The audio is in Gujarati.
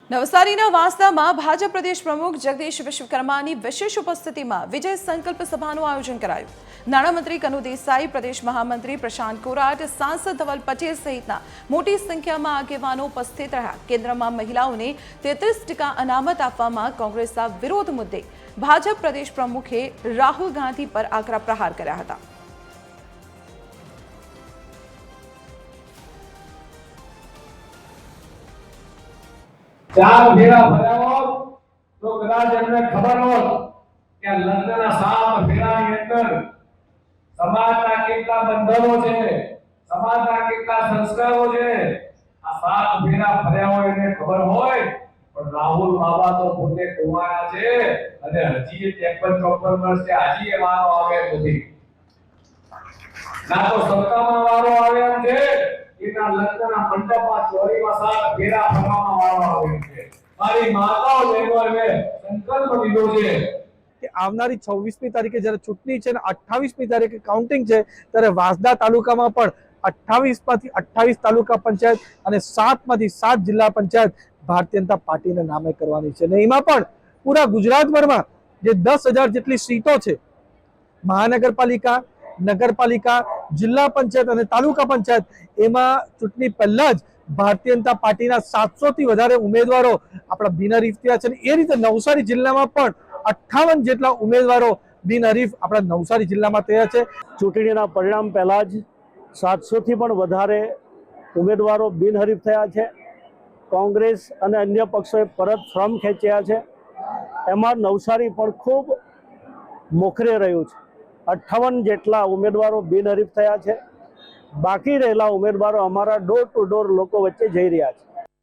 નવસારીના વાંસદામાં ભાજપ પ્રદેશ પ્રમુખ જગદીશ વિશ્વકર્માની વિશેષ ઉપસ્થિતિમાં વિજય સંકલ્પ સભાનું આયોજન કરાયું। નાણામંત્રી કનુ દેસાઈ, પ્રદેશ મહામંત્રી પ્રશાંત કોરાટ, સાંસદ ધવલ પટેલ સહિતના મોટી સંખ્યામાં આગેવાનો ઉપસ્થિત રહ્યા। કેન્દ્રમાં મહિલાઓને 33% અનામત આપવામાં કોંગ્રેસના વિરોધ મુદ્દે ભાજપ પ્રદેશ પ્રમુખે રાહુલ ગાંધી પર આકરા પ્રહાર કર્યા હતા। चार फेरा भर्या होत तो कदाच एमने खबर होत કે લગ્નના 7 ફેરાની અંદર સમાજના કેટલા બંધનો છે, સમાજના કેટલા સંસ્કારો છે, આ 7 ફેરા ભર્યા હોય એને ખબર હોય। પણ રાહુલ બાબા તો પોતે કુંવારા છે અને હજી 53-54 વર્ષ છે, હજી એ વારો આવે નથી, ના તો સત્તામાં વારો આવે એમ છે, એના લગ્નના મંડપમાં ચોરીમાં 7 ફેરા ભરવામાં વારો આવે છે। મારી માતાઓ બહેનોએ સંકલ્પ લીધો છે કે આવનારી 26મી તારીખે જ્યારે ચૂંટણી છે અને 28મી તારીખે કાઉન્ટિંગ છે ત્યારે વાંસદા તાલુકામાં પણ 28માંથી 28 તાલુકા પંચાયત અને 7માંથી 7 જિલ્લા પંચાયત ભારતીય જનતા પાર્ટીના નામે કરવાની છે। અને એમાં પણ પૂરા ગુજરાતભરમાં જે 10,000 જેટલી સીટો છે, મહાનગરપાલિકા, નગરપાલિકા, જિલ્લા પંચાયત અને તાલુકા પંચાયત, એમાં ચૂંટણી પહેલા જ ભારતીય જનતા પાર્ટીના 700થી વધારે ઉમેદવારો આપણા બિનહરીફ થયા છે। એ રીતે નવસારી જિલ્લામાં પણ 58 જેટલા ઉમેદવારો બિનહરીફ આપણા નવસારી જિલ્લામાં થયા છે। ચૂંટણીના પરિણામ પહેલા જ 700થી પણ વધારે ઉમેદવારો બિનહરીફ થયા છે। કોંગ્રેસ અને અન્ય પક્ષોએ પરત ફોર્મ ખેંચ્યા છે, એમાં નવસારી પણ ખૂબ મોખરે રહ્યું છે। 58 જેટલા ઉમેદવારો બિનહરીફ થયા છે, બાકી રહેલા ઉમેદવારો અમારા ડોર ટુ ડોર લોકો વચ્ચે જઈ રહ્યા છે।